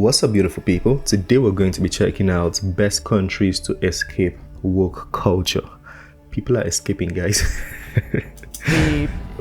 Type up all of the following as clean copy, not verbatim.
What's up, beautiful people? Today we're going to be checking out best countries to escape woke culture. People are escaping, guys.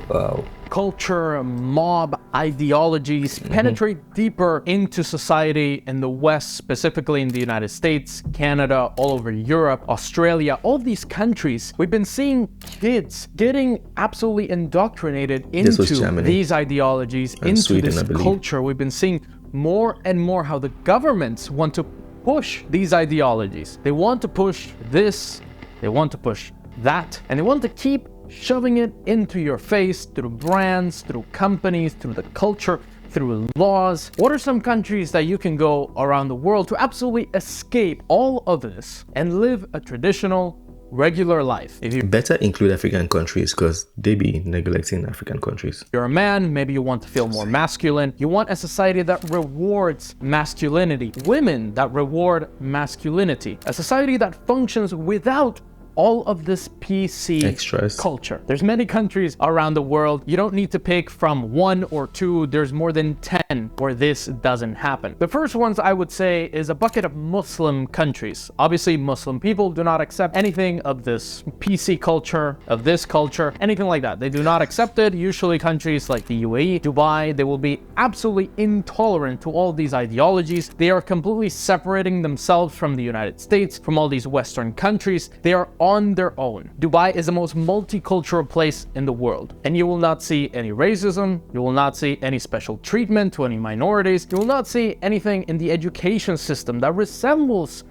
Wow. Culture, mob ideologies penetrate deeper into society in the West, specifically in the United States, Canada, all over Europe, Australia, all these countries. We've been seeing kids getting absolutely indoctrinated into these ideologies, into Sweden, this culture. We've been seeing more and more how the governments want to push these ideologies. They want to push this, they want to push that, and they want to keep shoving it into your face through brands, through companies, through the culture, through laws. What are some countries that you can go around the world to absolutely escape all of this and live a traditional, regular life? If you better include African countries because they be neglecting African countries. You're a man, maybe you want to feel more masculine. You want a society that rewards masculinity. Women that reward masculinity. A society that functions without all of this PC extras culture. There's many countries around the world. You don't need to pick from one or two. There's more than 10 where this doesn't happen. The first ones I would say is a bucket of Muslim countries. Obviously, Muslim people do not accept anything of this PC culture, of this culture, anything like that. They do not accept it. Usually countries like the UAE, Dubai, they will be absolutely intolerant to all these ideologies. They are completely separating themselves from the United States, from all these Western countries. They are on their own. Dubai is the most multicultural place in the world, and you will not see any racism, you will not see any special treatment to any minorities, you will not see anything in the education system that resembles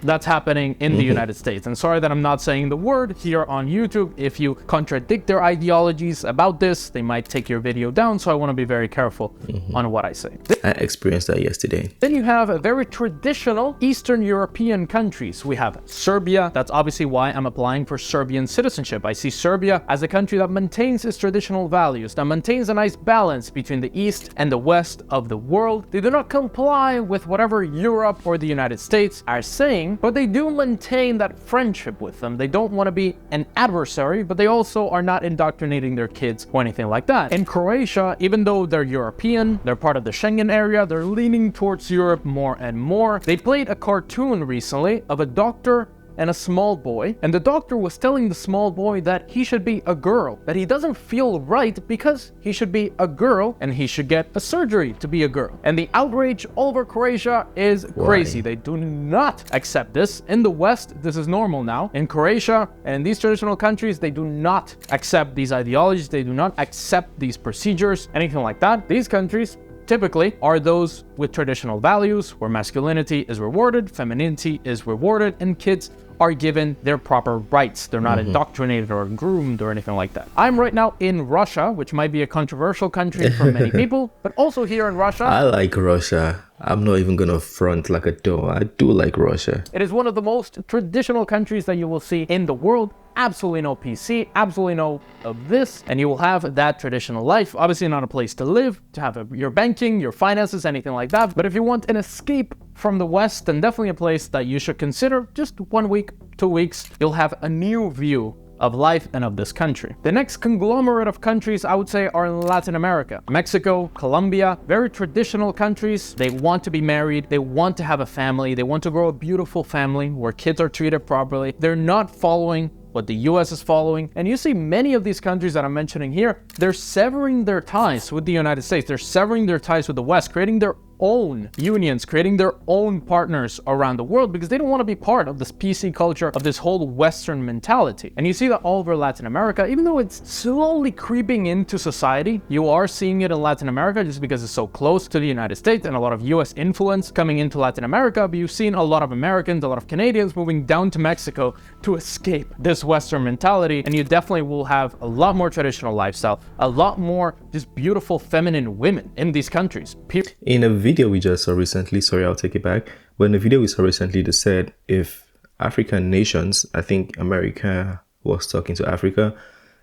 that's happening in the United States. And sorry that I'm not saying the word here on YouTube. If you contradict their ideologies about this, they might take your video down, so I want to be very careful on what I say. I experienced that yesterday. Then you have very traditional Eastern European countries. We have Serbia. That's obviously why I'm applying for Serbian citizenship. I see Serbia as a country that maintains its traditional values, that maintains a nice balance between the East and the West of the world. They do not comply with whatever Europe or the United States are saying, but they do maintain that friendship with them. They don't want to be an adversary, but they also are not indoctrinating their kids or anything like that. In Croatia, even though they're European, they're part of the Schengen area, they're leaning towards Europe more and more. They played a cartoon recently of a doctor and a small boy, and the doctor was telling the small boy that he should be a girl, that he doesn't feel right because he should be a girl and he should get a surgery to be a girl. And the outrage all over Croatia is crazy. They do not accept this. In the West, this is normal now. In Croatia and in these traditional countries, they do not accept these ideologies. They do not accept these procedures, anything like that. These countries typically are those with traditional values where masculinity is rewarded, femininity is rewarded, and kids are given their proper rights. They're not indoctrinated or groomed or anything like that. I'm right now in Russia, which might be a controversial country for many people, but also here in Russia. I like Russia. I'm not even gonna front like a door. I do like Russia. It is one of the most traditional countries that you will see in the world. Absolutely no PC, absolutely no of this, and you will have that traditional life. Obviously not a place to live, to have your banking, your finances, anything like that. But if you want an escape from the West, then definitely a place that you should consider. Just 1 week, 2 weeks, you'll have a new view of life and of this country. The next conglomerate of countries I would say are in Latin America. Mexico, Colombia, very traditional countries. They want to be married, they want to have a family, they want to grow a beautiful family where kids are treated properly. They're not following what the US is following. And you see many of these countries that I'm mentioning here, they're severing their ties with the United States. They're severing their ties with the West, creating their own unions, creating their own partners around the world because they don't want to be part of this PC culture, of this whole Western mentality. And you see that all over Latin America, even though it's slowly creeping into society, you are seeing it in Latin America just because it's so close to the United States and a lot of US influence coming into Latin America, but you've seen a lot of Americans, a lot of Canadians moving down to Mexico to escape this Western mentality, and you definitely will have a lot more traditional lifestyle, a lot more just beautiful feminine women in these countries. In a video we just saw recently, sorry, I'll take it back. But in the video we saw recently, they said if African nations, I think America was talking to Africa,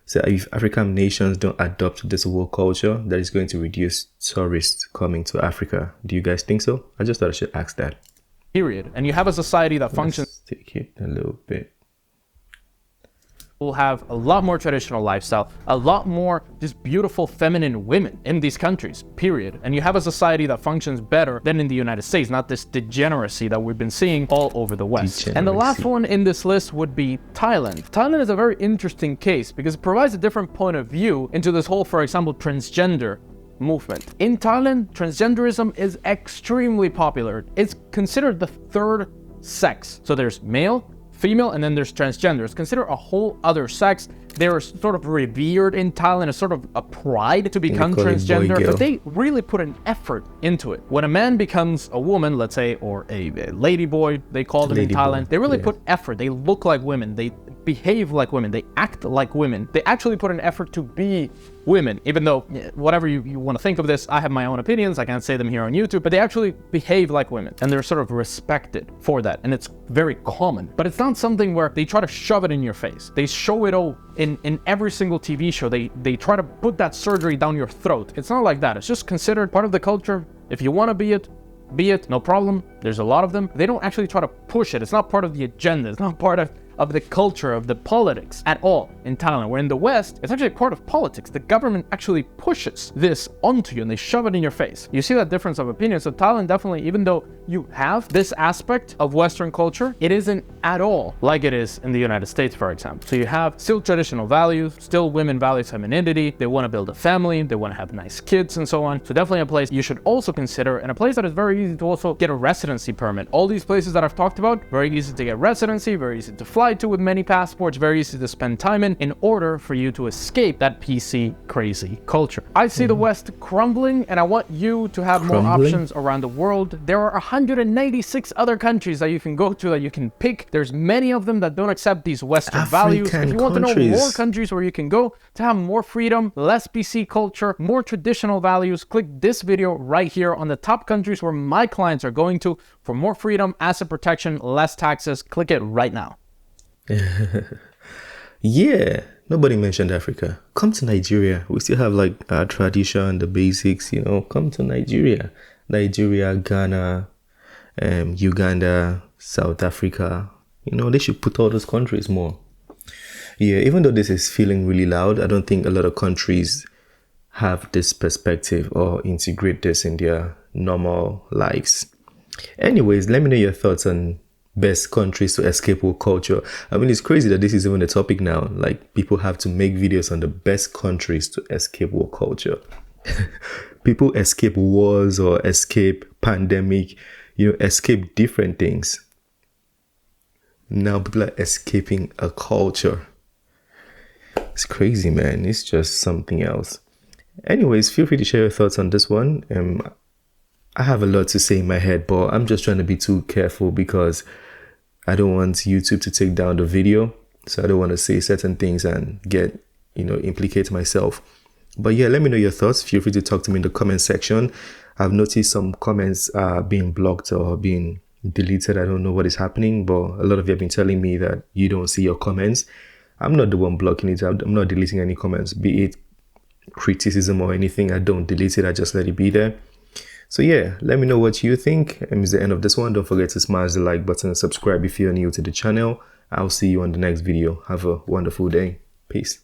said if African nations don't adopt this woke culture, that is going to reduce tourists coming to Africa. Do you guys think so? I just thought I should ask that. Period. And you have a society that functions. Let's take it a little bit. will have a lot more traditional lifestyle, a lot more just beautiful feminine women in these countries, period. And you have a society that functions better than in the United States, not this degeneracy that we've been seeing all over the West. And the last one in this list would be Thailand. Thailand is a very interesting case because it provides a different point of view into this whole, for example, transgender movement. In Thailand, transgenderism is extremely popular. It's considered the third sex. So there's male, female, and then there's transgender. It's considered a whole other sex. They're sort of revered in Thailand. It's sort of a pride to become transgender, but they really put an effort into it. When a man becomes a woman, let's say, or a lady boy, they call them in Thailand, they really put effort. They look like women. They behave like women. They act like women. They actually put an effort to be women, even though whatever you want to think of this, I have my own opinions. I can't say them here on YouTube, but they actually behave like women and they're sort of respected for that. And it's very common, but it's not something where they try to shove it in your face. They show it all in every single TV show. They try to put that surgery down your throat. It's not like that. It's just considered part of the culture. If you want to be it, no problem. There's a lot of them. They don't actually try to push it. It's not part of the agenda. It's not part of the culture, of the politics at all in Thailand. Where in the West, it's actually part of politics. The government actually pushes this onto you and they shove it in your face. You see that difference of opinion. So Thailand definitely, even though you have this aspect of Western culture, it isn't at all like it is in the United States, for example. So you have still traditional values, still women value femininity, they want to build a family, they want to have nice kids and so on. So definitely a place you should also consider, and a place that is very easy to also get a residency permit. All these places that I've talked about, very easy to get residency, very easy to fly to with many passports, very easy to spend time in order for you to escape that PC crazy culture. I see the West crumbling, and I want you to have more options around the world. There are 196 other countries that you can go to, that you can pick. There's many of them that don't accept these Western values. If you want to know more countries where you can go to have more freedom, less PC culture, more traditional values, click this video right here on the top countries where my clients are going to for more freedom, asset protection, less taxes. Click it right now. Yeah, nobody mentioned Africa. Come to Nigeria. We still have like our tradition, the basics, you know. Come to Nigeria. Nigeria, Ghana, Uganda, South Africa. You know, they should put all those countries more. Yeah, even though this is feeling really loud, I don't think a lot of countries have this perspective or integrate this in their normal lives. Anyways, let me know your thoughts on best countries to escape woke culture. I mean, it's crazy that this is even a topic now. Like, people have to make videos on the best countries to escape woke culture. People escape wars or escape pandemic, you know, escape different things. Now people are escaping a culture. It's crazy, man. It's just something else. Anyways, feel free to share your thoughts on this one. I have a lot to say in my head, but I'm just trying to be too careful because I don't want YouTube to take down the video. So I don't want to say certain things and get, you know, implicate myself. But yeah, let me know your thoughts. Feel free to talk to me in the comment section. I've noticed some comments being blocked or being deleted. I don't know what is happening, but a lot of you have been telling me that you don't see your comments. I'm not the one blocking it. I'm not deleting any comments, be it criticism or anything. I don't delete it. I just let it be there. So yeah, let me know what you think. It's the end of this one. Don't forget to smash the like button and subscribe if you're new to the channel. I'll see you on the next video. Have a wonderful day. Peace.